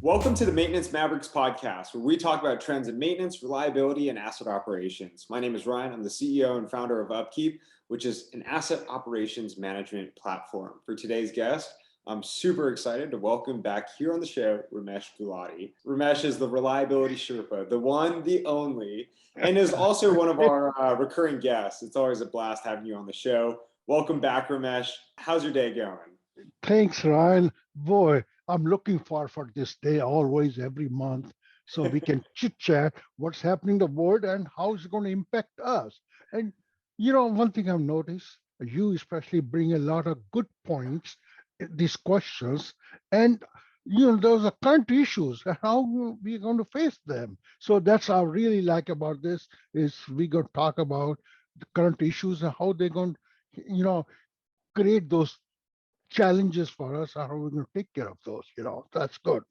Welcome to the Maintenance Mavericks podcast, where we talk about trends in maintenance, reliability, and asset operations. My name is Ryan. I'm the CEO and founder of Upkeep, which is an asset operations management platform. For today's guest, I'm super excited to welcome back here on the show, Ramesh Gulati. Ramesh is the reliability Sherpa, the one, the only, and is also one of our recurring guests. It's always a blast having you on the show. Welcome back, Ramesh. How's your day going? Thanks, Ryan. Boy, I'm looking forward for this day always, every month, so we can chit chat what's happening in the world and how it's going to impact us. And one thing I've noticed, you especially bring a lot of good points, these questions, and those are current issues and how we're going to face them. So that's what I really like about this is we going to talk about the current issues and how they're going to, create those challenges for us. How are we going to take care of those? That's good.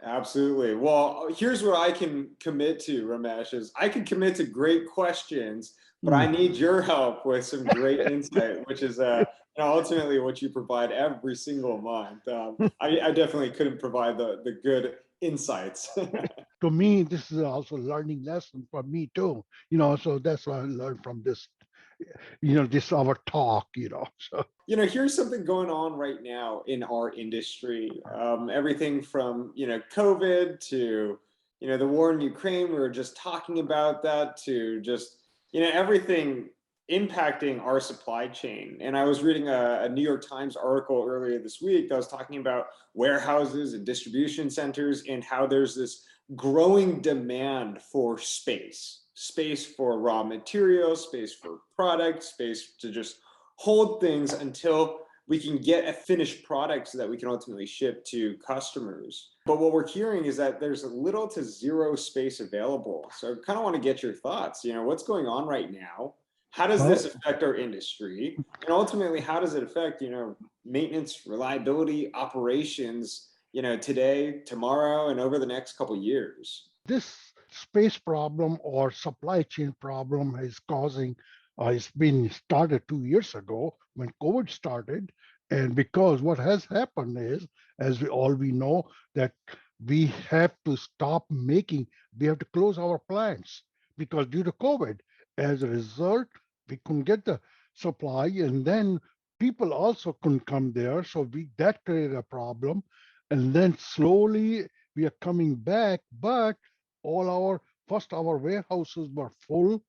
Absolutely. Well, here's what I can commit to, Ramesh, is I can commit to great questions, but I need your help with some great insight, which is ultimately what you provide every single month. I definitely couldn't provide the good insights. To me, this is also a learning lesson for me too. So that's what I learned from this. This our talk. So Here's something going on right now in our industry. Everything from, COVID to, the war in Ukraine, we were just talking about that, to just, everything impacting our supply chain. And I was reading a New York Times article earlier this week that was talking about warehouses and distribution centers and how there's this growing demand for space for raw materials, space for products, space to just hold things until we can get a finished product so that we can ultimately ship to customers. But what we're hearing is that there's little to zero space available. So I kind of want to get your thoughts. What's going on right now? How does this affect our industry? And ultimately, how does it affect, maintenance, reliability, operations, today, tomorrow, and over the next couple of years? this space problem or supply chain problem is causing. It's been started 2 years ago when COVID started, and because what has happened is, as we know, that we have to stop making. We have to close our plants because due to COVID. As a result, we couldn't get the supply, and then people also couldn't come there. So that created a problem, and then slowly we are coming back, but our warehouses were full.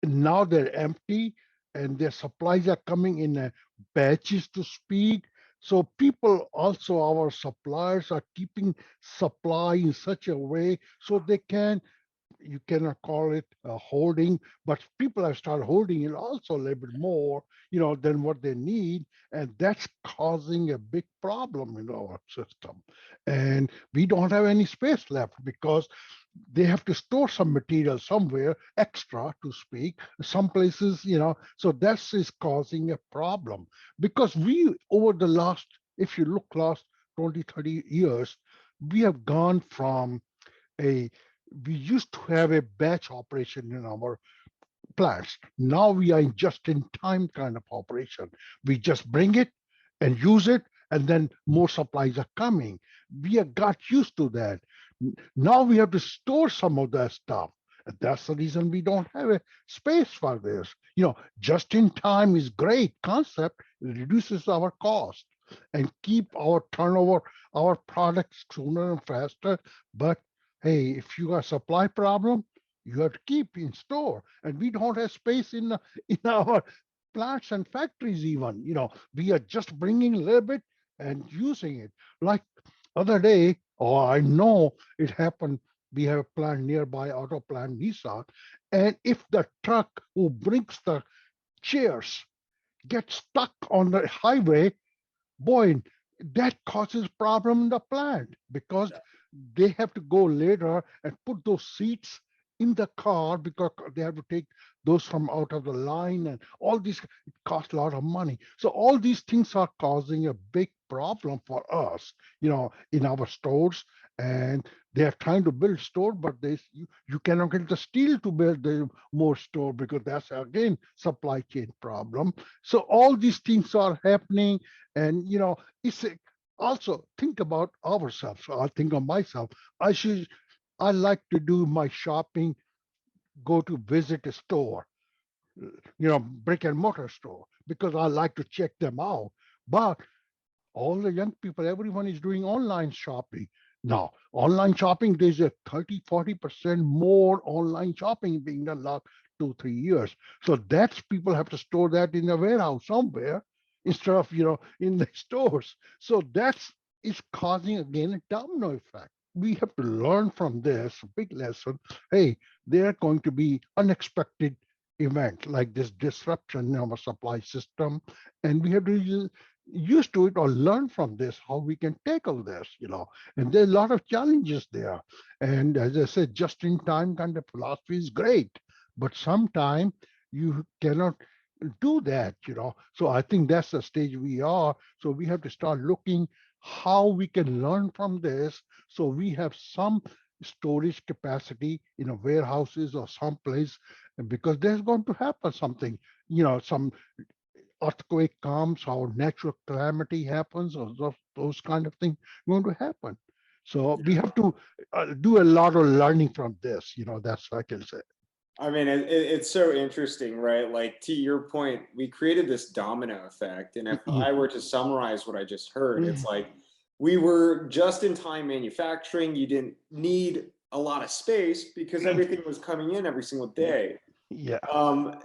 Now they're empty, and their supplies are coming in batches, to speak. So people also, our suppliers, are keeping supply in such a way so they can. You cannot call it a holding, but people have started holding it also a little bit more, than what they need, and that's causing a big problem in our system. And we don't have any space left because they have to store some material somewhere extra, to speak. Some places, so that's is causing a problem because we over the last, if you look last 20, 30 years, we have gone from a we used to have a batch operation in our plants. Now we are in just-in-time kind of operation. We just bring it and use it, and then more supplies are coming. We have got used to that. Now we have to store some of that stuff. And that's the reason we don't have a space for this. Just in time is great concept. It reduces our cost and keep our turnover, our products sooner and faster. But hey, if you got a supply problem, you have to keep in store. And we don't have space in our plants and factories even. We are just bringing a little bit and using it. Like other day, I know it happened. We have a plant nearby, auto plant Nissan, and if the truck who brings the chairs gets stuck on the highway, boy, that causes problem in the plant because they have to go later and put those seats in the car because they have to take those from out of the line, and all these, it costs a lot of money. So all these things are causing a big problem for us, in our stores. And they are trying to build store, but you cannot get the steel to build the more store because that's again supply chain problem. So all these things are happening, and it's also think about ourselves. So I think of myself. I like to do my shopping, go to visit a store, brick and mortar store, because I like to check them out. But all the young people, everyone is doing online shopping. Now, online shopping, there's a 30-40% more online shopping being done last 2-3 years. So that's people have to store that in a warehouse somewhere instead of in the stores. So that's is causing again a domino effect. We have to learn from this big lesson. Hey, there are going to be unexpected events like this disruption in our supply system, and we have to used to it or learn from this how we can tackle this. And there's a lot of challenges there. And as I said, just in time kind of philosophy is great, but sometimes you cannot do that. So I think that's the stage we are. So we have to start looking how we can learn from this, so we have some storage capacity in a warehouses or someplace, because there's going to happen something, some earthquake comes or natural calamity happens, or those kind of things going to happen. So we have to do a lot of learning from this. That's what I can say. I mean, it's so interesting, right? Like to your point, we created this domino effect. And if Yeah. I were to summarize what I just heard, it's like we were just in time manufacturing. You didn't need a lot of space because everything was coming in every single day. Yeah.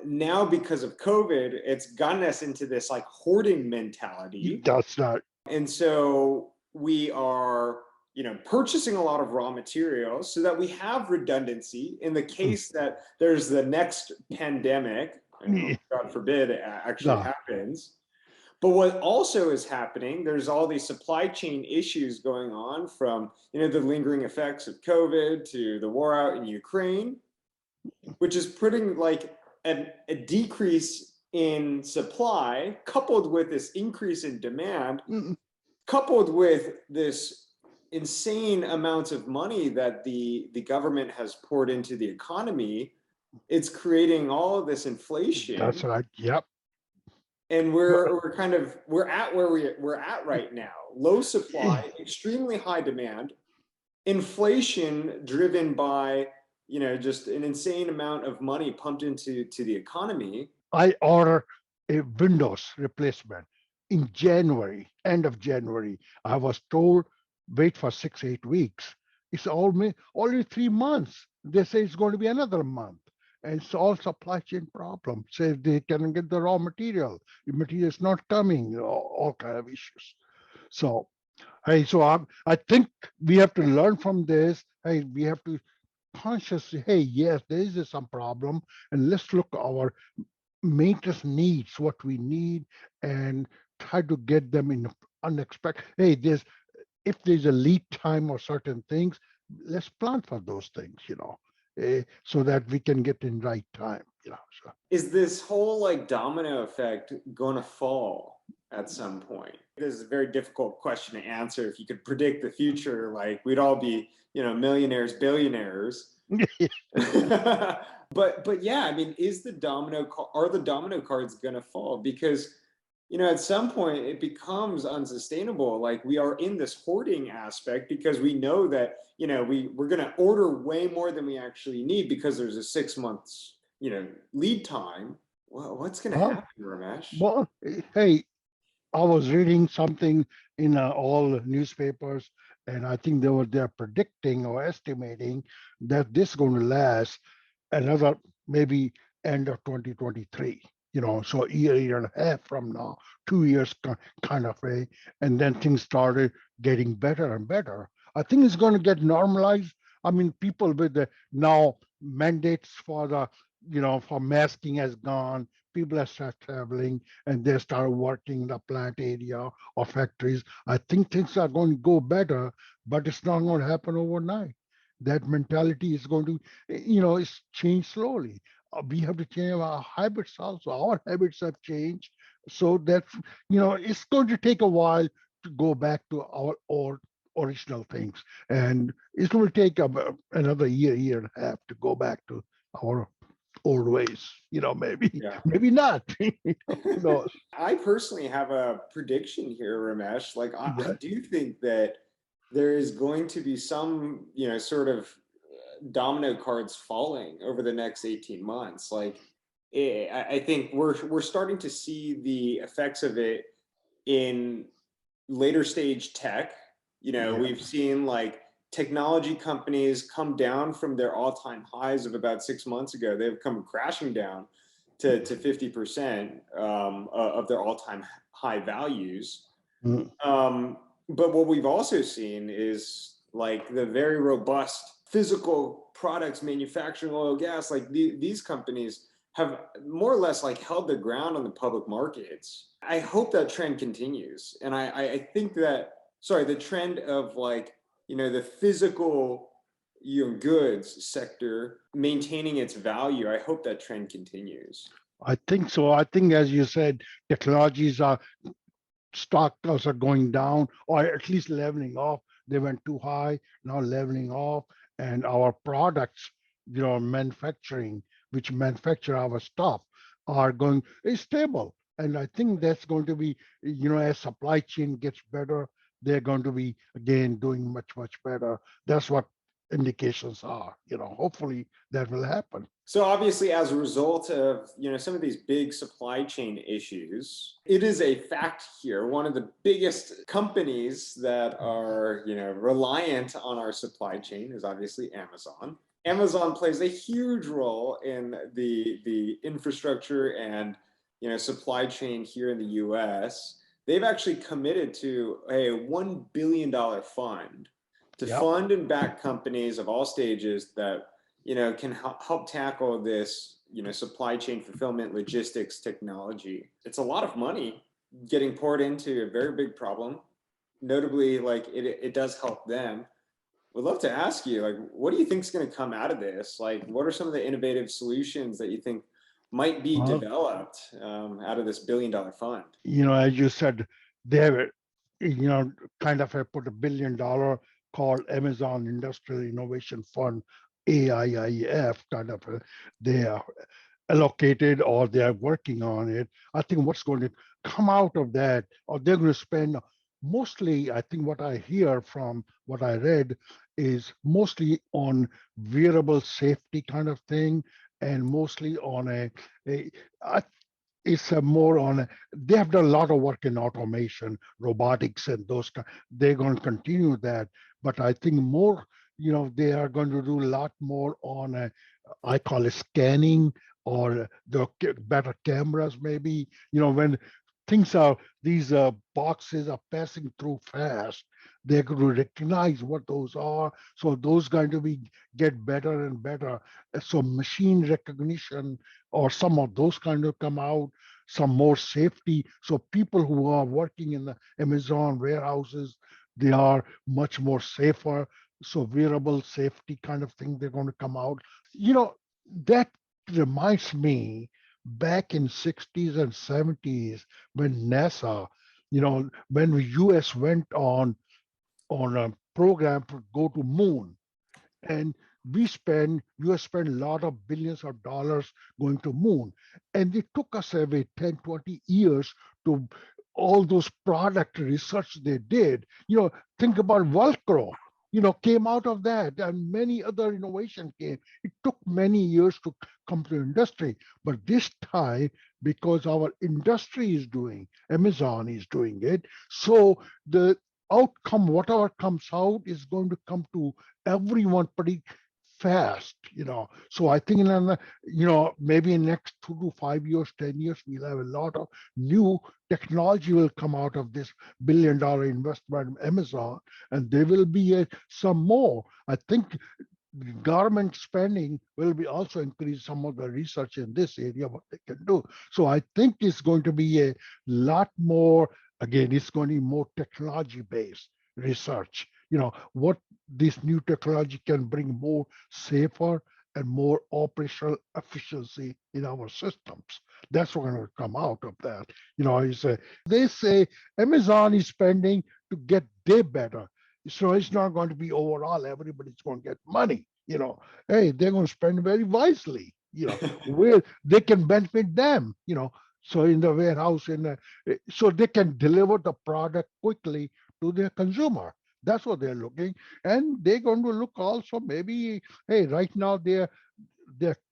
Now, because of COVID, it's gotten us into this like hoarding mentality. That's not. And so we are, purchasing a lot of raw materials so that we have redundancy in the case that there's the next pandemic, God forbid it actually No. happens. But what also is happening, there's all these supply chain issues going on, from, the lingering effects of COVID to the war out in Ukraine, which is putting like a decrease in supply coupled with this increase in demand, coupled with this insane amounts of money that the government has poured into the economy. It's creating all of this inflation. That's right. Yep. And we're at where we're at right now. Low supply, extremely high demand, inflation driven by just an insane amount of money pumped into the economy. I order a Windows replacement in January, end of January. I was told wait for 6-8 weeks. It's only 3 months. They say it's going to be another month. And it's all supply chain problem. Say they can get the raw material. The material is not coming, all kind of issues. So, hey, so I think we have to learn from this. Hey, we have to consciously, hey, yes, there is some problem, and let's look at our maintenance needs, what we need, and try to get them in unexpected. Hey, if there's a lead time or certain things, let's plan for those things, so that we can get in right time. So. Is this whole like domino effect going to fall at some point? This is a very difficult question to answer. If you could predict the future, like we'd all be, millionaires, billionaires. But yeah, I mean, are the domino cards going to fall? Because at some point it becomes unsustainable. Like we are in this hoarding aspect because we know that we're going to order way more than we actually need because there's a 6 months lead time. Well, what's going to happen, Ramesh? Well, hey, I was reading something in all newspapers, and I think they're predicting or estimating that this is going to last another maybe end of 2023. So year and a half from now, 2 years kind of way, and then things started getting better and better. I think it's going to get normalized. I mean, people with the now mandates for for masking has gone. People have started traveling and they start working in the plant area or factories. I think things are going to go better, but it's not going to happen overnight. That mentality is going to, it's changed slowly. We have to change our habits also. Our habits have changed. So that, it's going to take a while to go back to our original things. And it's going to take about another year and a half to go back to our old ways, maybe, Yeah. maybe not. Who knows? I personally have a prediction here, Ramesh. Like, I Yeah. do think that there is going to be some, sort of domino cards falling over the next 18 months. Like, I think we're starting to see the effects of it in later stage tech. Yeah. We've seen like technology companies come down from their all-time highs of about 6 months ago. They've come crashing down to 50% of their all-time high values. Mm. But what we've also seen is like the very robust physical products manufacturing oil gas. Like these companies have more or less like held their ground on the public markets. I hope that trend continues. And I think that, sorry, the trend of like, the physical, goods sector maintaining its value. I hope that trend continues. I think so. I think, as you said, technologies are stocks are going down or at least leveling off. They went too high, now leveling off, and our products, manufacturing, which manufacture our stuff, are going is stable. And I think that's going to be, as supply chain gets better, they're going to be again doing much, much better. That's what indications are. Hopefully that will happen. So obviously, as a result of some of these big supply chain issues, it is a fact here. One of the biggest companies that are reliant on our supply chain is obviously Amazon. Amazon plays a huge role in the infrastructure and supply chain here in the U.S. They've actually committed to a $1 billion fund to Yep. fund and back companies of all stages that can help tackle this, supply chain fulfillment, logistics, technology. It's a lot of money getting poured into a very big problem. Notably, like it does help them. Would love to ask you, like, what do you think is going to come out of this? Like, what are some of the innovative solutions that you think might be Well, developed out of this $1 billion fund? as you said, they have, kind of have put $1 billion called Amazon Industrial Innovation Fund, AIIF, kind of, they are allocated or they are working on it. I think what's going to come out of that, or they're going to spend mostly, I think what I hear from what I read is mostly on wearable safety kind of thing, and mostly on I it's a more on they have done a lot of work in automation, robotics, and those kind. They're going to continue that, but I think more, they are going to do a lot more on I call it scanning, or the better cameras, maybe. When these boxes are passing through fast, they're going to recognize what those are. So those going to be get better and better. So machine recognition or some of those kind of come out, some more safety. So people who are working in the Amazon warehouses, they are much more safer. So wearable safety kind of thing, they're going to come out. That reminds me back in 60s and 70s when NASA, when the US went on a program to go to moon, and US spent a lot of billions of dollars going to moon, and it took us every 10, 20 years to all those product research they did. Think about Velcro, came out of that, and many other innovation came. It took many years to come to industry, but this time, because our industry is doing, Amazon is doing it, so the outcome, whatever comes out, is going to come to everyone pretty fast. So I think maybe in next 2 to 5 years, 10 years, we'll have a lot of new technology will come out of this $1 billion investment in Amazon, and there will be some more. I think government spending will be also increase some of the research in this area, what they can do. So I think it's going to be a lot more, again, it's going to be more technology based research. What this new technology can bring more safer and more operational efficiency in our systems. That's what's going to come out of that. They say Amazon is spending to get their better. So it's not going to be overall, everybody's going to get money. Hey, they're going to spend very wisely. where they can benefit them, so in the warehouse, so they can deliver the product quickly to their consumer. That's what they're looking. And they're going to look also maybe, hey, right now their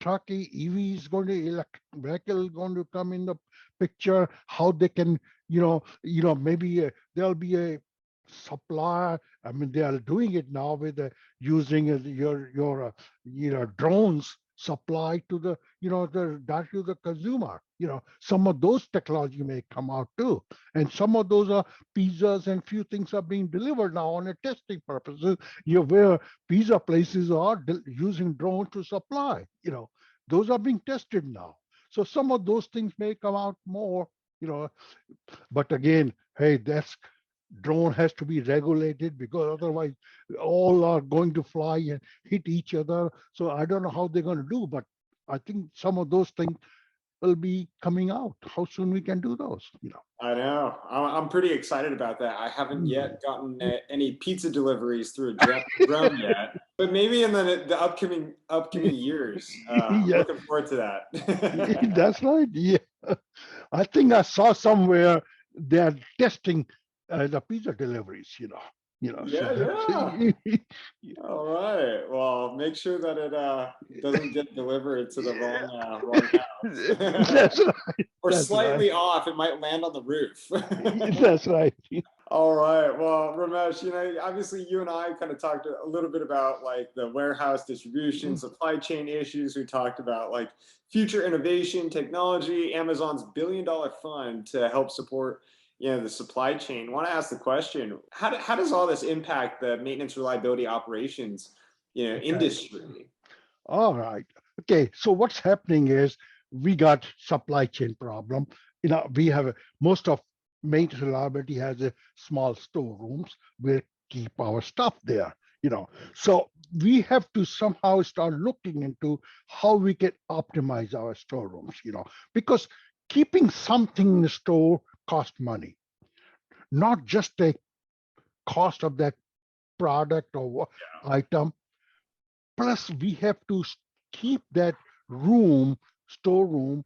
truck EV is going to electric vehicle going to come in the picture. How they can, maybe there'll be a supplier. I mean, they are doing it now with using your drones supply to the that to the consumer. Some of those technology may come out too, and some of those are pizzas and few things are being delivered now on a testing purposes. Where pizza places are using drones to supply. Those are being tested now. So some of those things may come out more. You know, but again, hey, that's drone has to be regulated because otherwise all are going to fly and hit each other. So I don't know how they're going to do, but I think some of those things will be coming out. How soon we can do those. I know. I'm pretty excited about that. I haven't Mm. yet gotten any pizza deliveries through a drone yet, but maybe in the upcoming years. I'm Yeah, looking forward to that. that's right. Yeah, I think I saw somewhere they're testing the pizza delevaries. So Yeah, that's yeah. All right. Well, make sure that it doesn't get delivered to the yeah, wrong house. that's right. Or That's right. slightly off, it might land on the roof. That's right. All right. Well, Ramesh, obviously you and I kind of talked a little bit about like the warehouse distribution, supply chain issues. We talked about like future innovation, technology, Amazon's billion-dollar fund to help support, the supply chain. I want to ask the question, how does all this impact the maintenance reliability operations, Okay. industry? All right. Okay. So what's happening is we got supply chain problem. We have most of maintenance reliability has a small storerooms where keep our stuff there. So we have to somehow start looking into how we can optimize our storerooms. Because keeping something in the store costs money, not just the cost of that product or item. Plus, we have to keep that room, storeroom,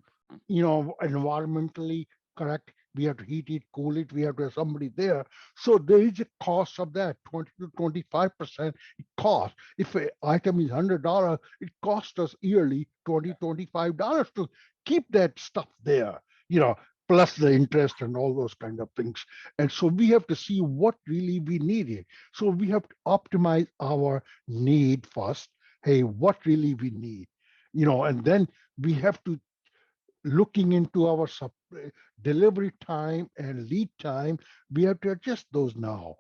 environmentally correct. We have to heat it, cool it. We have to have somebody there. So there is a cost of that, 20 to 25% it costs. If an item is $100, it costs us yearly $25 to keep that stuff there. You know, plus the interest and all those kind of things. And so we have to see what really we need it. So we have to optimize our need first. Hey, what really we need, and then we have to looking into our delivery time and lead time. We have to adjust those now.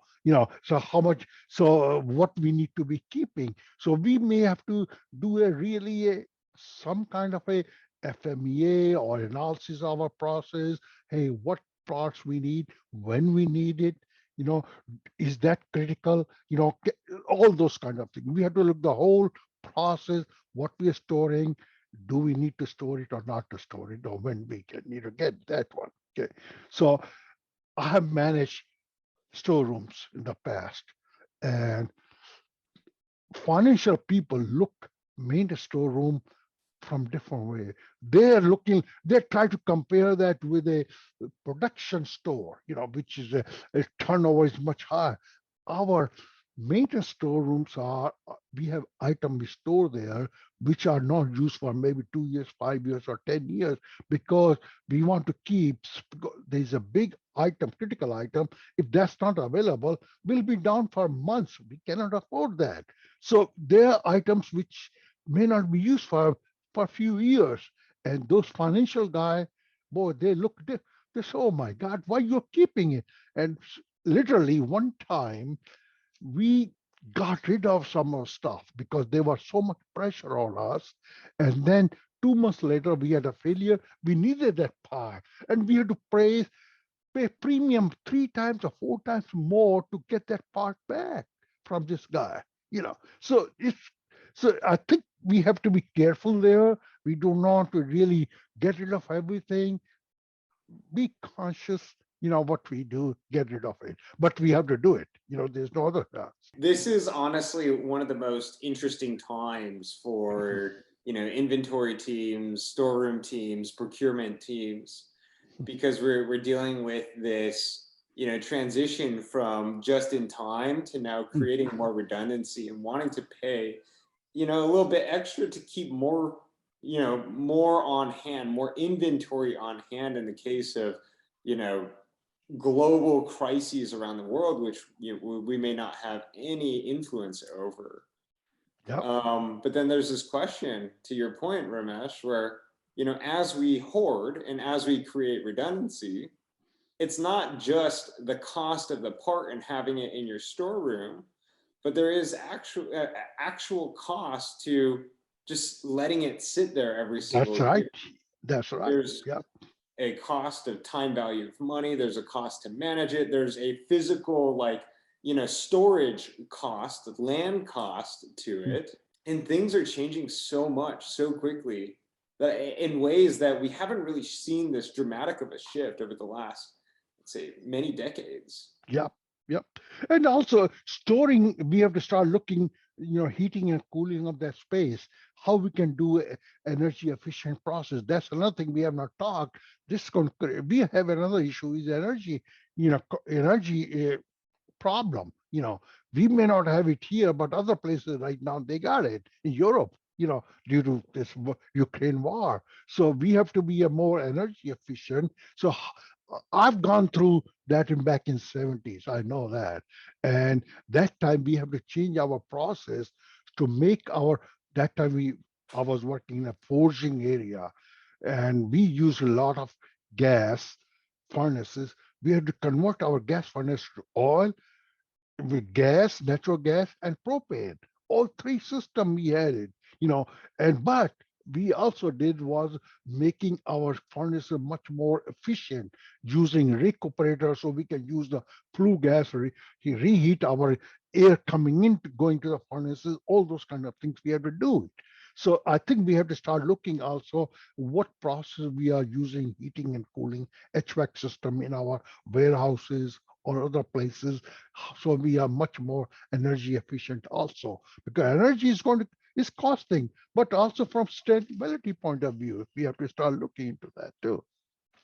So how much? So what we need to be keeping. So we may have to do some kind of a FMEA or analysis of our process. Hey, what parts we need, when we need it. You know, is that critical? All those kind of things. We have to look the whole process, what we are storing, do we need to store it or not to store it, or when we can get that one. Okay. So I have managed storerooms in the past, and financial people look made a storeroom from different way. They try to compare that with a production store, which is a turnover is much higher. Our maintenance storerooms we have items we store there which are not used for maybe 2 years, 5 years, or 10 years, because we want to keep, there's a big item, critical item. If that's not available, we'll be down for months. We cannot afford that. So there are items which may not be used for a few years. And those financial guy, boy, they say, oh my God, why you're keeping it? And literally one time we got rid of some of stuff because there was so much pressure on us. And then 2 months later, we had a failure. We needed that part, and we had to pay premium 3 times or 4 times more to get that part back from this guy. So I think we have to be careful there. We do not really get rid of everything. Be conscious, what we do, get rid of it. But we have to do it. There's no other chance. This is honestly one of the most interesting times for inventory teams, storeroom teams, procurement teams, because we're dealing with this, transition from just in time to now creating more redundancy and wanting to pay, a little bit extra to keep more, more on hand, more inventory on hand in the case of, you know, global crises around the world, which we may not have any influence over. Yep. But then there's this question, to your point, Ramesh, where, as we hoard and as we create redundancy, it's not just the cost of the part and having it in your storeroom, but there is actual cost to just letting it sit there every That's single right. year. That's right. There's Yep. a cost of time value of money. There's a cost to manage it. There's a physical, like, storage cost, land cost to it. And things are changing so much, so quickly, that in ways that we haven't really seen this dramatic of a shift over the last, let's say, many decades. Yep. Yep. And also storing, we have to start looking, heating and cooling of that space, how we can do energy efficient process. That's another thing we have not talked. We have another issue is energy, energy problem. We may not have it here, but other places right now they got it in Europe. Due to this Ukraine war, so we have to be a more energy efficient. So I've gone through that back in 70s. I know that, and that time we have to change our process to make our. That time I was working in a forging area, and we use a lot of gas furnaces. We had to convert our gas furnace to oil with gas, natural gas, and propane. All three system we had it, and but we also did was making our furnace much more efficient using recuperator so we can use the flue gas reheat our air coming in going to the furnaces, all those kind of things we have to do it. So I think we have to start looking also what process we are using heating and cooling HVAC system in our warehouses or other places, so we are much more energy efficient also, because energy is costing, but also from sustainability point of view, we have to start looking into that too.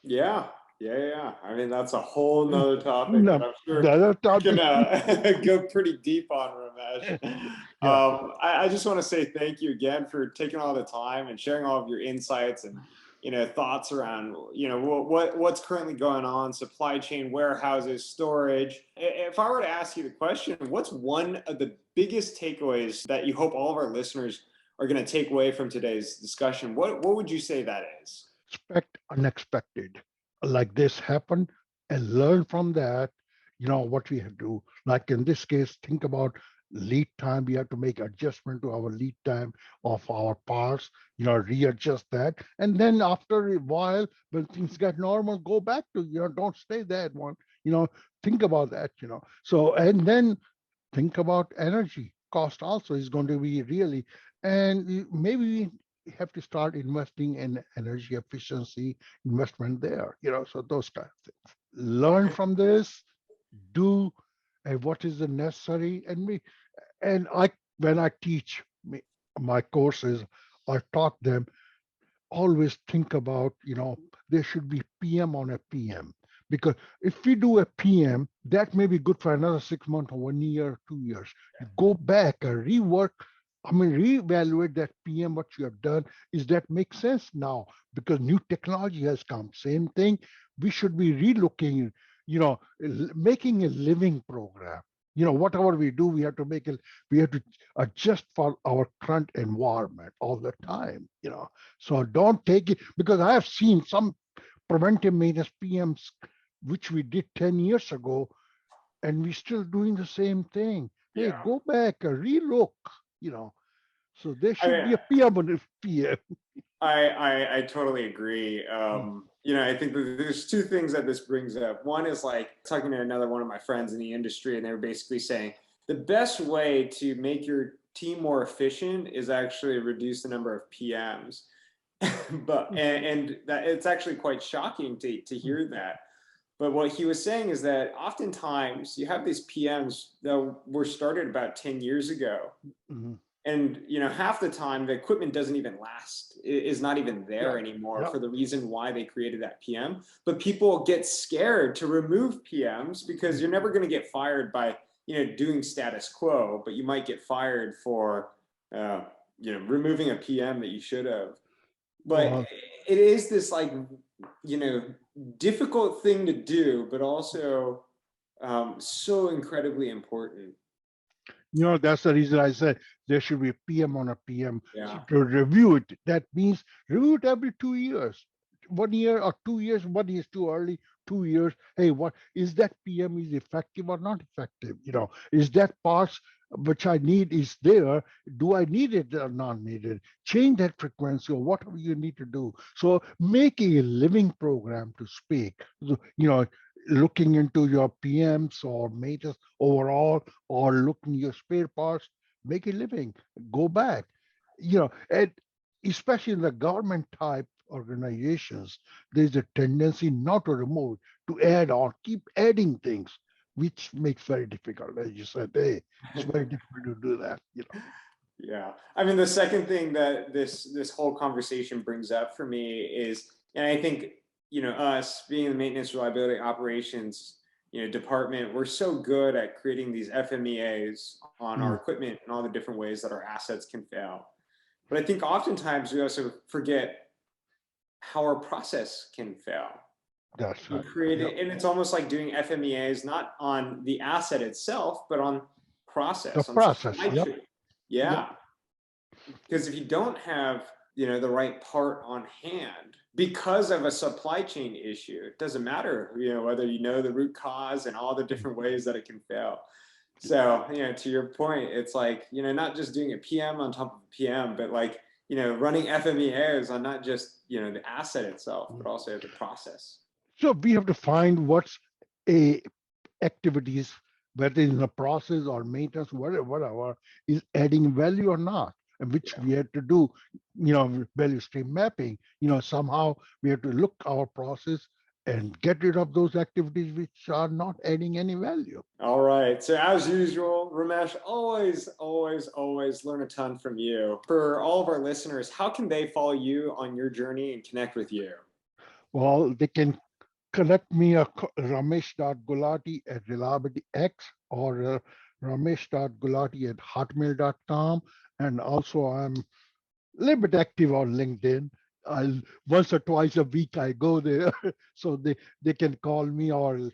Yeah, yeah. I mean, that's a whole nother topic that No, I'm the sure other we can topic, go pretty deep on, Ramesh. yeah, I just want to say thank you again for taking all the time and sharing all of your insights and, thoughts around, what's currently going on, supply chain, warehouses, storage. If I were to ask you the question, what's one of the biggest takeaways that you hope all of our listeners are going to take away from today's discussion? What would you say that is? expect unexpected like this happen and learn from that. What we have to do, like in this case, think about lead time. We have to make adjustment to our lead time of our parts, readjust that, and then after a while when things get normal, go back to, don't stay that one, you know think about that. So, and then think about energy cost also is going to be really, and maybe we have to start investing in energy efficiency investment there, so those kind of things. Learn from this, do what is the necessary, and I when I teach my courses, I taught them always think about, there should be PM on a PM. Because if we do a PM, that may be good for another 6 months or 1 year, 2 years. You go back and rework, reevaluate that PM, what you have done. Is that make sense now? Because new technology has come. Same thing. We should be relooking, making a living program. Whatever we do, we have to adjust for our current environment all the time. So don't take it, because I have seen some preventive maintenance PMs which we did 10 years ago, and we're still doing the same thing. Hey, Yeah. go back and relook, you know. So there should be I a PM on the PM. I totally agree. I think that there's two things that this brings up. One is like talking to another one of my friends in the industry, and they were basically saying the best way to make your team more efficient is actually reduce the number of PMs. And that it's actually quite shocking to hear that. But what he was saying is that oftentimes you have these PMs that were started about 10 years ago, Mhm. And half the time the equipment doesn't even last, is not even there Yeah. anymore, Yeah. for the reason why they created that PM. But people get scared to remove PMs because you're never going to get fired by doing status quo, but you might get fired for removing a PM that you should have. But it is this like difficult thing to do, but also so incredibly important. That's the reason I said there should be a PM on a PM Yeah. to review it. That means review it every 2 years. 1 year or 2 years, 1 year is too early, 2 years. Hey, what is that PM is effective or not effective? Is that parts which I need is there? Do I need it or not needed? Change that frequency or whatever you need to do. So make a living program to speak. Looking into your PMs or maintenance overall, or looking your spare parts, make a living, go back. And especially in the government type organizations, there's a tendency not to remove, to add or keep adding things, which makes very difficult. As you said, hey, it's very difficult to do that. Yeah. I mean, the second thing that this whole conversation brings up for me is, and I think, us being the maintenance reliability operations, department, we're so good at creating these FMEAs on our equipment and all the different ways that our assets can fail. But I think oftentimes we also forget how our process can fail. That's We right. create it, and it's almost like doing FMEAs not on the asset itself, but on The process, on process. supply Yep. chain. Yeah. Because if you don't have the right part on hand because of a supply chain issue, it doesn't matter whether the root cause and all the different ways that it can fail. So to your point, it's like not just doing a PM on top of a PM, but like running FMEAs on not just the asset itself, but also the process. So we have to find what's a activities, whether in the process or maintenance, whatever, is adding value or not, and which Yeah. we had to do, value stream mapping. Somehow we have to look our process and get rid of those activities which are not adding any value. All right. So as usual, Ramesh, always, always, always learn a ton from you. For all of our listeners, how can they follow you on your journey and connect with you? Well, they can connect me at ramesh.gulati at reliabilityx, or ramesh.gulati at hotmail.com. And also I'm a little bit active on LinkedIn. I'll once or twice a week I go there, so they can call me or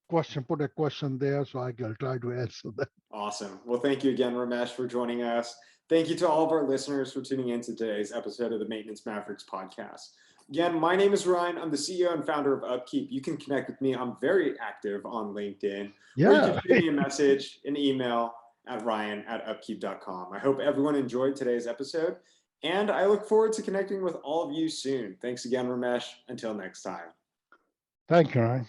put a question there, so I can try to answer that. Awesome. Well, thank you again, Ramesh, for joining us. Thank you to all of our listeners for tuning in to today's episode of the Maintenance Mavericks podcast. Again, my name is Ryan. I'm the CEO and founder of Upkeep. You can connect with me. I'm very active on LinkedIn, or you can Yeah. shoot me a message, an email at ryan@upkeep.com. I hope everyone enjoyed today's episode, and I look forward to connecting with all of you soon. Thanks again, Ramesh. Until next time. Thank you, Ryan.